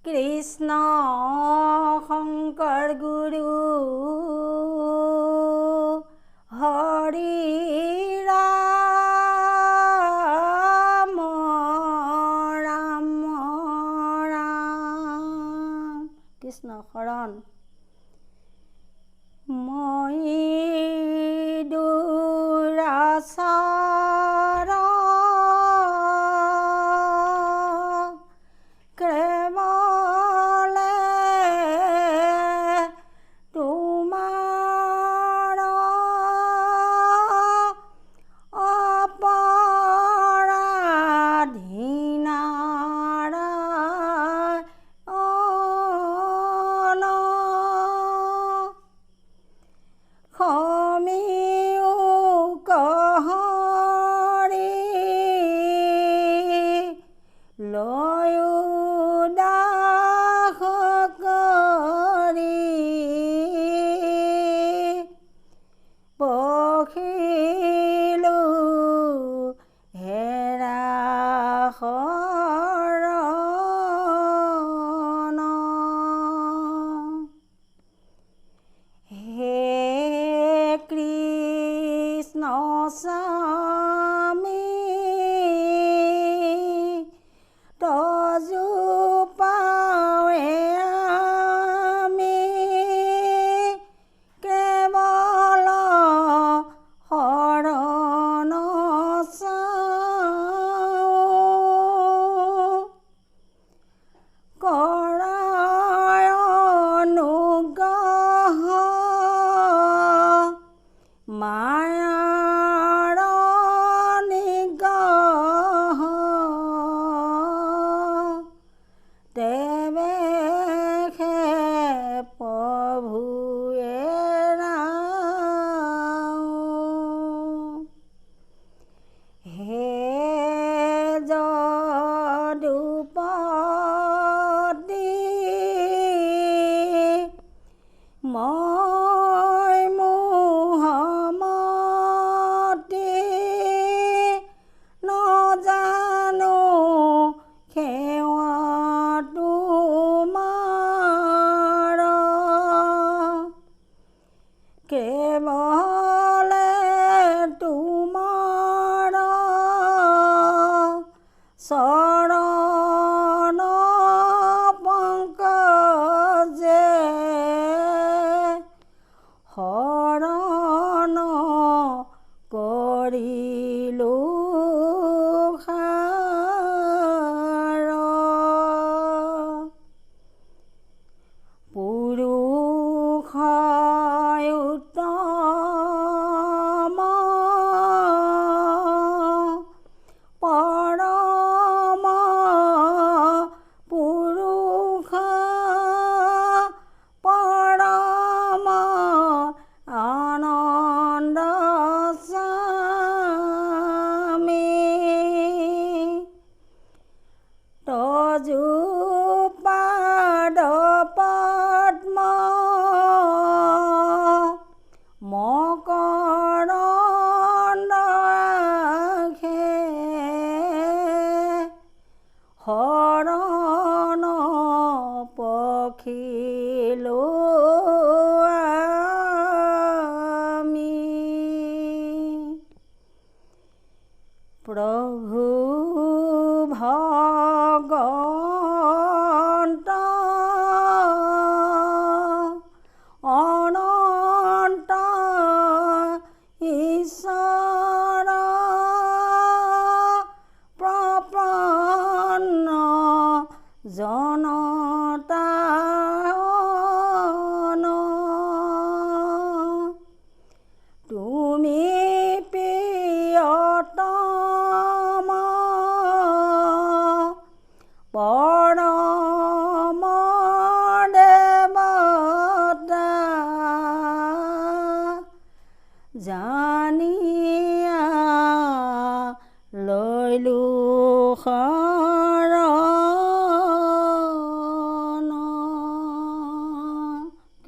Krishna Shankar Guru Hari Ram Ram Ram Krishna Haran Moi Durasara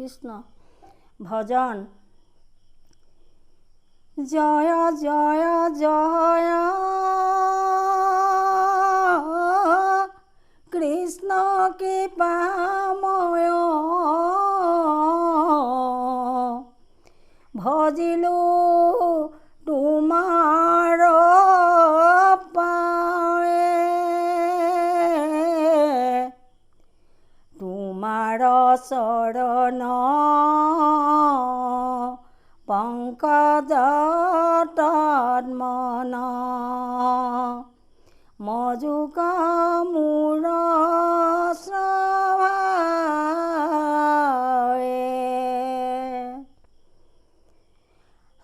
Krishna Bhajan Jaya Jaya Jaya Krishna Kripa ভজিলো তোমাৰ পাৱে তোমাৰ চৰণ পংকজত মন মজুকা মোৰ শ্ৰৱে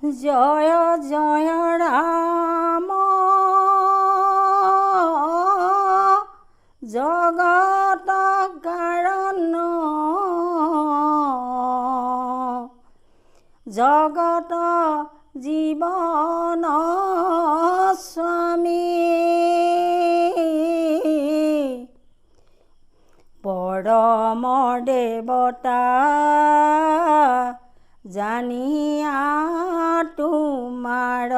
জয় জয় ৰাম জগত কাৰণ জগত জীৱন স্বামী পৰম দেৱতা জানিয়া তোমাৰ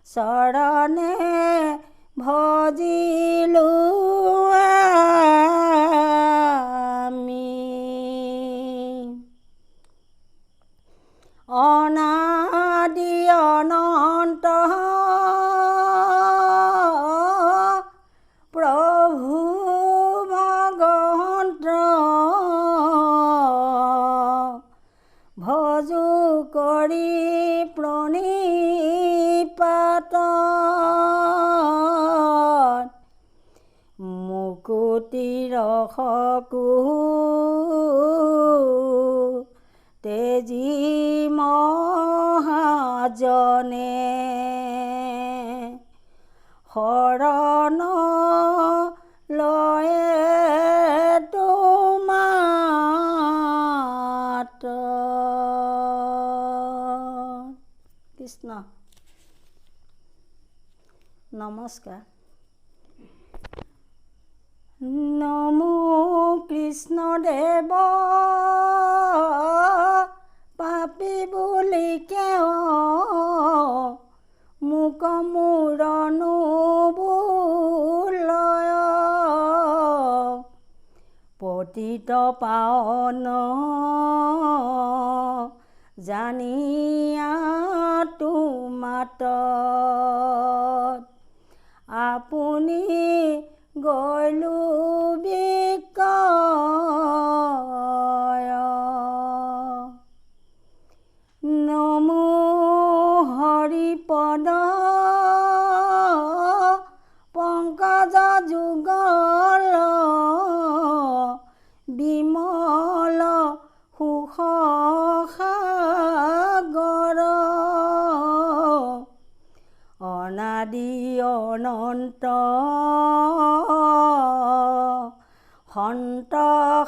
চৰণে ভজিলো আমি অনাদি অনন্ত প্ৰভু ভগৱন্ত ভজু কৰি প্ৰণিপাত মুকুতিৰ সকু তেজী মহাজনে শৰণ লয়ে তোমাত কৃষ্ণ নমস্কাৰ নমো কৃষ্ণ দেৱ পাপী বুলি কেও মোক মূৰনো বুলয় পতিত পাৱন জানিয়া তোমাত আপুনি গৈলো বিকয় নমো হৰিপদ পংকজ যুগল বিমল সুখ সাগৰ অনাদি অনন্ত সন্ত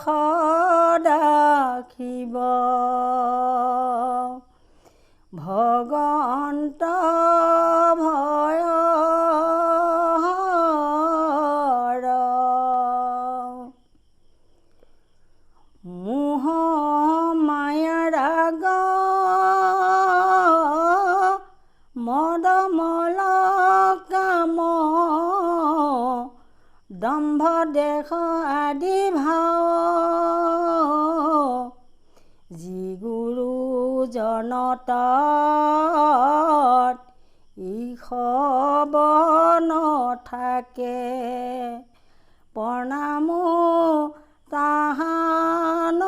সদা শিৱ ভগৱন্ত ভয়হৰ মোহ মায়া ৰাগ মদ মল কাম দম্ভ দেশ আদি ভাৱ যি গুৰু জনতাত ঈশবন থাকে প্ৰণাম তাহান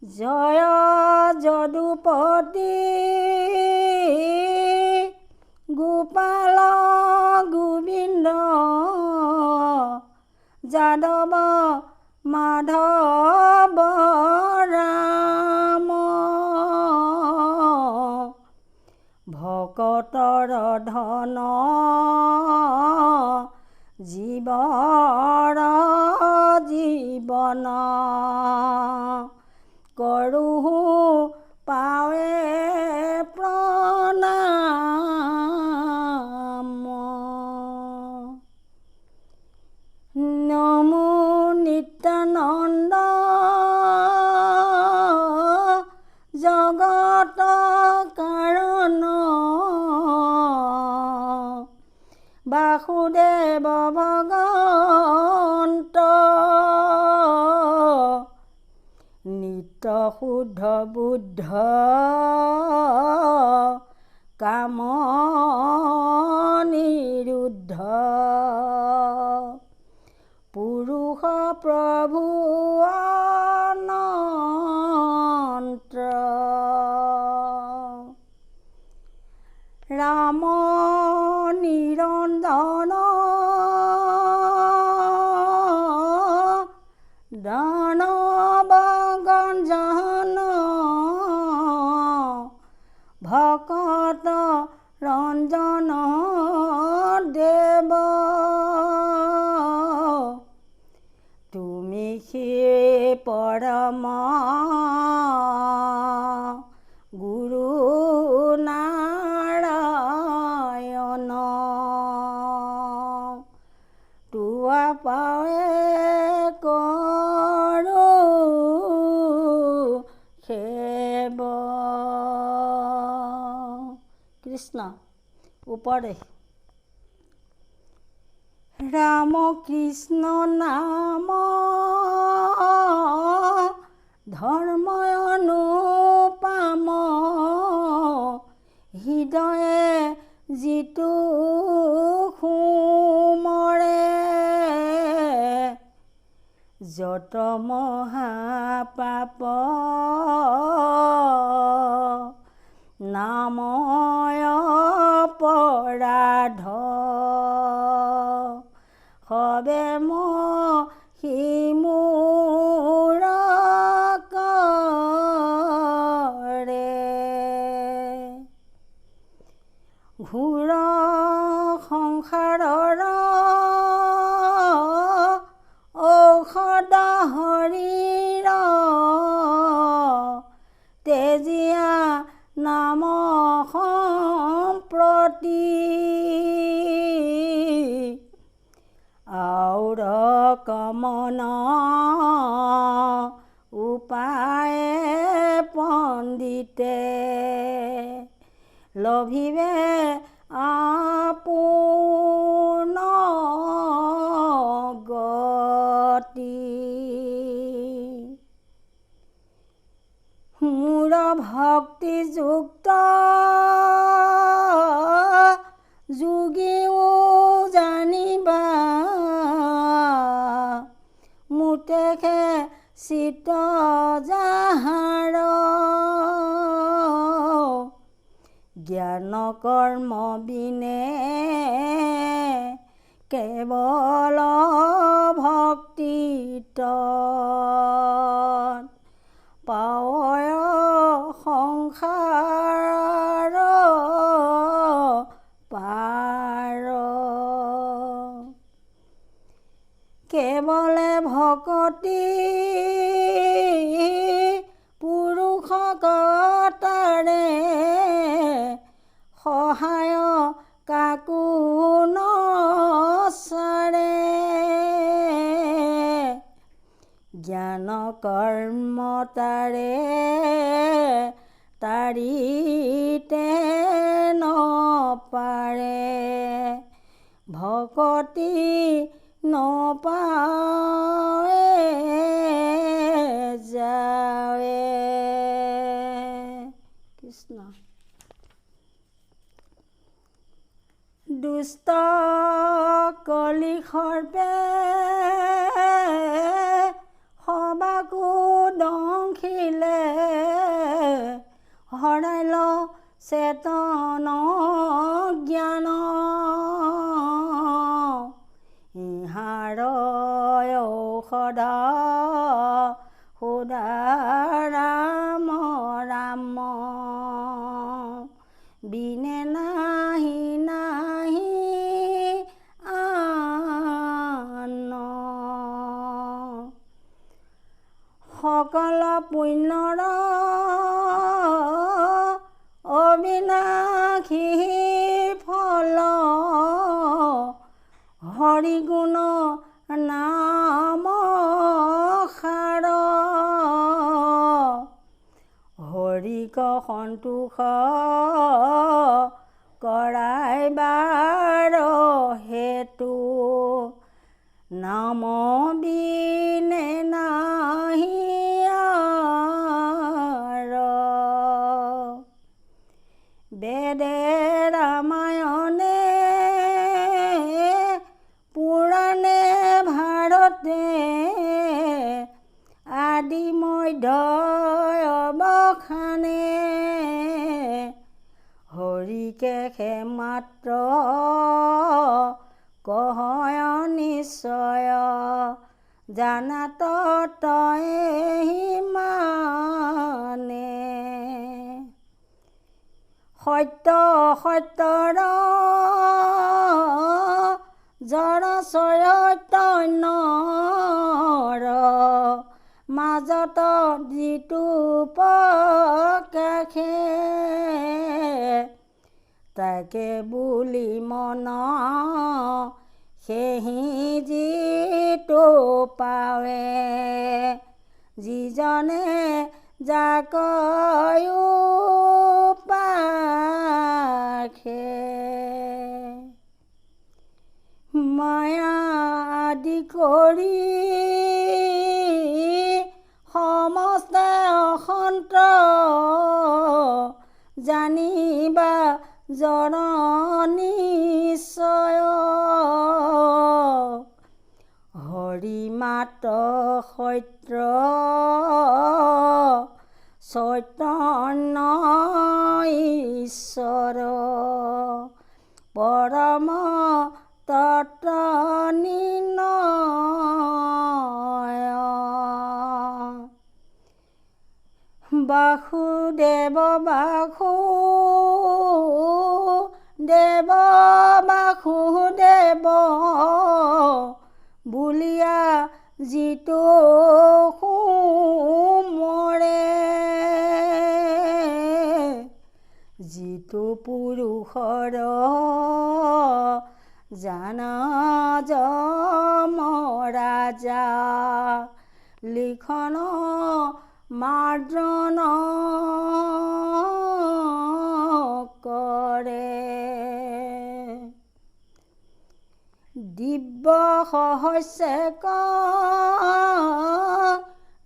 জয় যদুপতি গোপাল গোবিন্দ যাদৱ মাধৱ ৰাম ভকতৰ ধন জীৱৰ জীৱন কৰোঁ পাৱে প্ৰণাম নমো নিত্যানন্দ জগত কাৰণ বাসুদেৱ ভগৱান নিত্য শুদ্ধ বুদ্ধ কাম নিৰুদ্ধ পুৰুষ প্ৰভু অনন্ত ৰাম নিৰঞ্জন দানৱগঞ্জন ভকত ৰঞ্জন দেৱ তুমি সেই পৰম গুৰু নাৰায়ণ তোৱা পাৱে কৰো সেৱ কৃষ্ণ উপদেশ ৰাম কৃষ্ণ নাম ধৰ্ময় অনুপম হৃদয়ে যিটো সুমৰে যত মহাপাপ নাময় অপৰাধ সবে মূৰ কৰে ঘোৰ সংসাৰৰ ঔষধ হৰিৰ তেজীয়া নাম সম্প্ৰতি আউৰ কমন উপায় পণ্ডিতে লভিবে আপোন গতি মোৰ ভক্তিযুক্ত যোগীও জানিবা মুতেখে চিত যাহাৰ জ্ঞান কৰ্ম বিনে কেৱল ভক্তিত পাৱয় সংসাৰ পাৰ কেৱলে ভকতি পুৰুষকতাৰে সহায় কাকো নচাৰে জ্ঞান কৰ্ম তাৰে তাৰিতে নপাৰে ভকতি নপাৱে যাৱে কৃষ্ণ দুষ্ট কলি সৰ্পে সবাকো দংখিলে হৰাইল চেতন জ্ঞান ইহাৰ ঔষধ সুধা ৰাম ৰাম বিনে নাহি নাহি আন সকল পুণ্যৰ অবিনাশী ফল হৰি গুণ নাম সাৰ হৰিক সন্তোষ কৰাইবাৰ হেতু নাম বিনে নাহি বেদে ৰামায়ণে পুৰাণে ভাৰতে আদি মধ্যয় অৱসানে হৰিকে মাত্ৰ কহয় নিশ্চয় জানাত তই সিমানে সত্য সত্যৰ জড় চৈতন্যৰ মাজত যিটো প্ৰকাশে তাকে বুলি মন সেহি যিটো পাৱে যিজনে যাকয়ো পাখে মায়া আদি কৰি সমস্ত অসন্ত জানিবা জন নিশ্চয় হৰি মাত সত্য চৈতন্য ঈশ্বৰ পৰম তত্ত্ব নিৰ্ণয় বাসুদেৱ বাসুদেৱ বুলিয়া যিটো মৰে যিটো পুৰুষৰ জানা যম ৰাজা লিখন মাৰ্জন কৰে দিব্য সহস্যক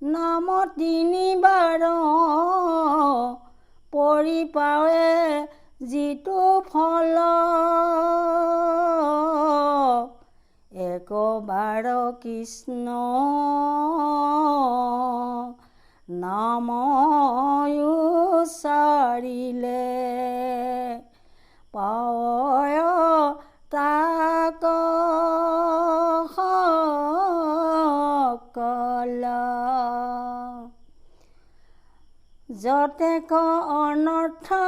নাম তিনিবাৰ পৰিপাৱে যিটো ফল একবাৰ কৃষ্ণ নাম উচ্চাৰিলে পায় তাক সকল যতেক অনৰ্থ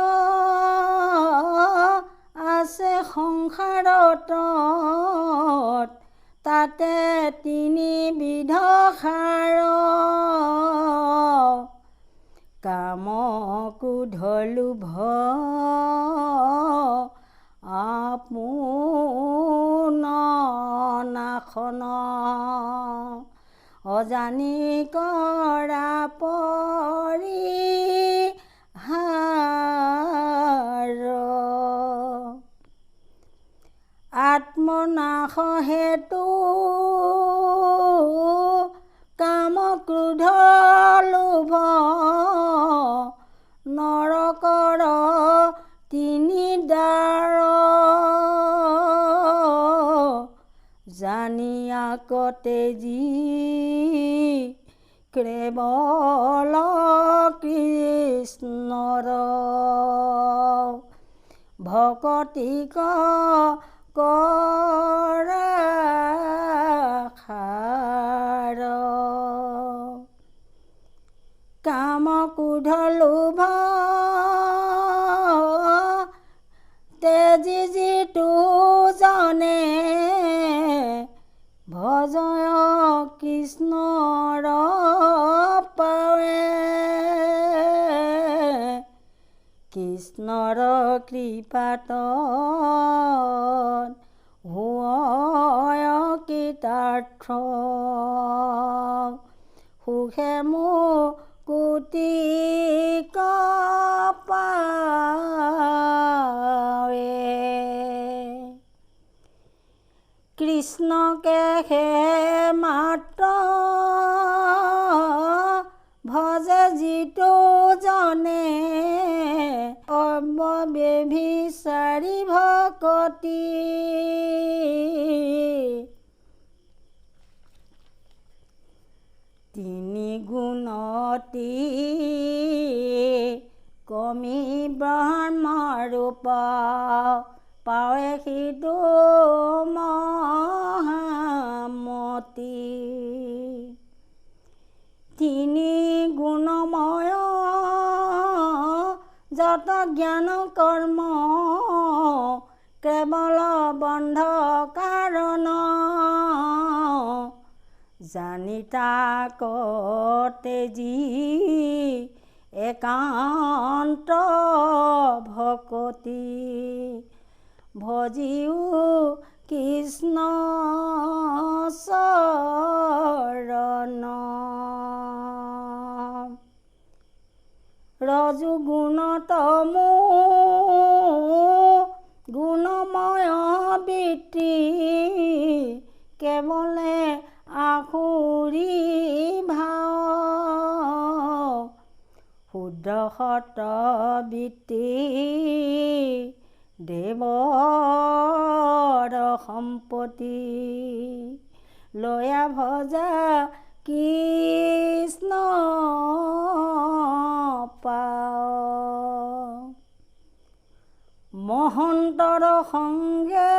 আছে সংসাৰত তাতে তিনিবিধ সাৰ কাম ক্ৰোধ লোভ আপোন নাশন অজানি কৰা পৰিহাৰ আত্মনাশ হেতু কাম ক্ৰোধ লোভ নৰকৰ তিনি দ্বাৰ জানিয়াকতে যি কেৱল কৃষ্ণৰ ভকতি কৰা খাৰ কাম ক্ৰোধ লোভ তেজি যিটো জনে ভজয় কৃষ্ণৰ পাৱে কৃষ্ণৰ কৃপাত হয় কৃতাৰ্থ সুখে মুকুতি পাৱে কৃষ্ণকে হে মাত্ৰ ভজে যিটো জনে সৰ্ববেভিচাৰী ভকতি তিনি গুণতি কমি ব্ৰহ্মৰূপ পাৱে সিদু মহামতি তিনি গুণময় যত জ্ঞান কৰ্ম কেৱল বন্ধ কাৰণ জানিতা কতেজি একান্ত ভকতি ভজিও কৃষ্ণ চৰণ ৰজু গুণতমো গুণময় বৃত্তি কেৱলে আখুৰী ভাও শুদ্ধ সত বৃত্তি দেৱৰ সম্পত্তি লয়া ভজা কৃষ্ণ পাও মহন্তৰ সংগে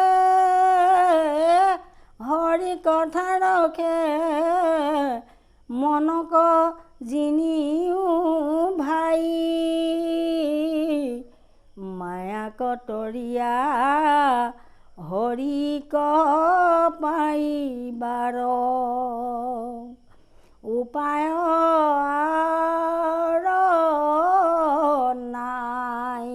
হৰি কথা ৰখে মনক জিনিও ভাই মায়া কটৰীয়া হৰিক পাইবাৰ উপায় নাই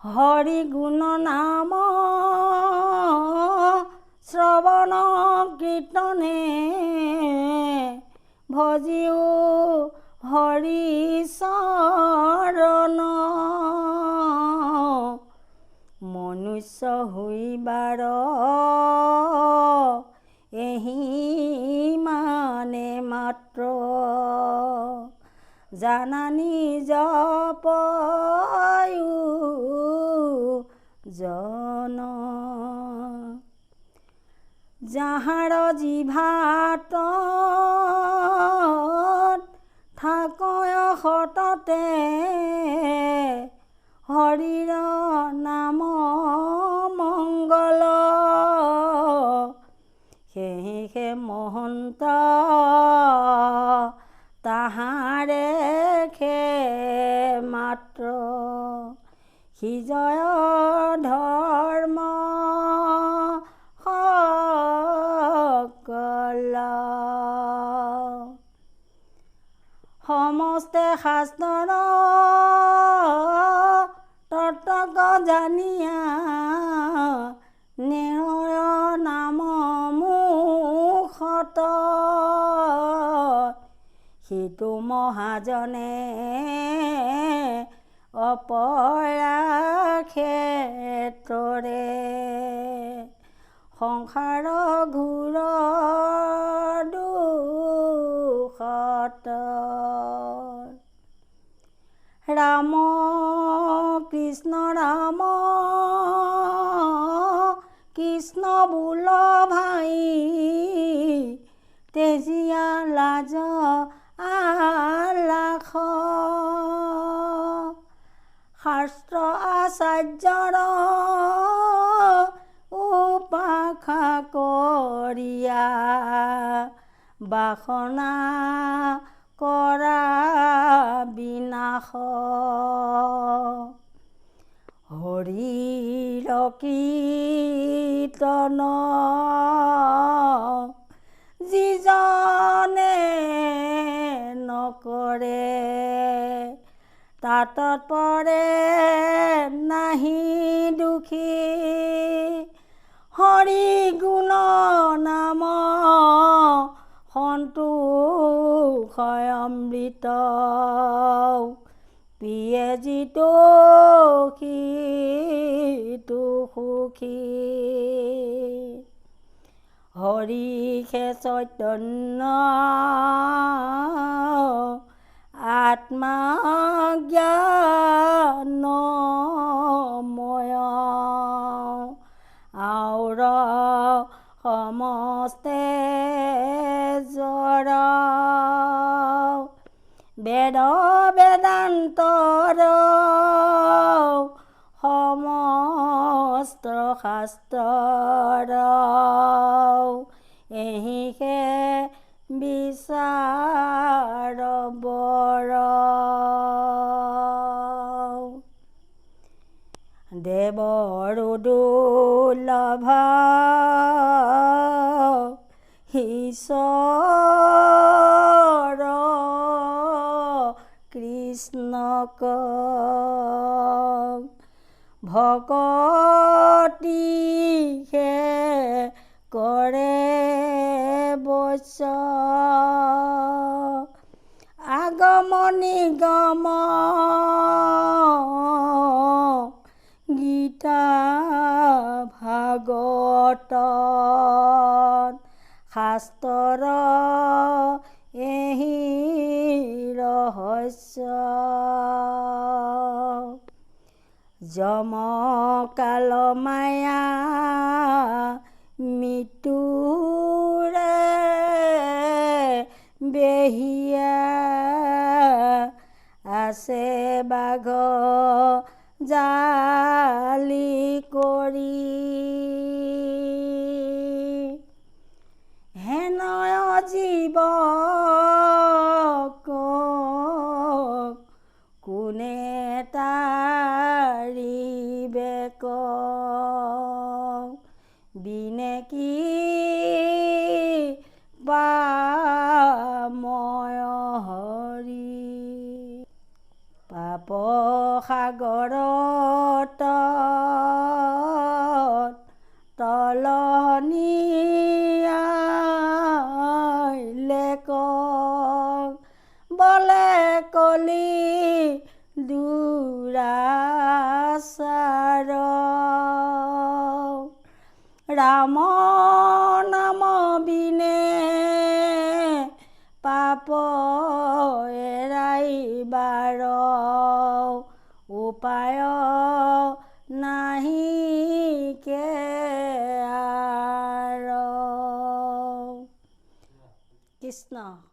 হৰি গুণ নাম শ্ৰৱণ কীৰ্তনে ভজিও হৰি চৰণ মনুষ্য হৈবাৰ এহি মানে মাত্ৰ জানা নিজ পয়ু জন যাহাৰ জিভাত থাকয় সততে হৰিৰ নাম মংগল সেয়ে মহন্ত তাহাৰে খে মাত্ৰ সিজয় ধৰ্ম সকল সমস্তে শাস্ত্ৰৰ তত্ত্বক জানিয়া নিৰয় নাম মুখত সিটো মহাজনে অপয়া ক্ষেত্ৰৰে সংসাৰ ঘূৰ দুখত ৰাম কৃষ্ণ ৰাম কৃষ্ণ বোল ভাই তেজিয়া লাজ আলাখ শাস্ত্ৰ আচাৰ্যৰ উপাসা কৰিয়া বাসনা কৰা বিনাশ হৰিৰ কীৰ্তন যিজনে নকৰে তাতত পৰে নাহি দুখী হৰি গুণ নাম সন্তোষ অমৃত পিয়ে যিটো সিটো সুখী হৰিষে চৈতন্য আত্মা জ্ঞানময় আউৰ সমস্তে জৰা বেদ বেদান্তৰ সমস্ত শাস্ত্ৰৰ এহিকে বিচাৰ বৰ দেৱৰ দুৰ্লভ ঈশ্বৰ কৃষ্ণক ভকতিহে কৰে বৈশ্য আগম নিগম গীতা ভাগৱত শাস্ত্ৰৰ এহি ৰহস্য যম কাল মায়া মৃত্যুৰে বেহিয়া আছে বাঘ জালি কৰি হেনয় জীৱক কোনে তাৰিবে বিনে কি পাময় হৰি পাপ সাগৰত তলনিয়াইলে বলে কলি দুৰাচাৰ ৰাম নাম বিনে পাপ এৰাইবাৰ উপায় নাহিকে কৃষ্ণ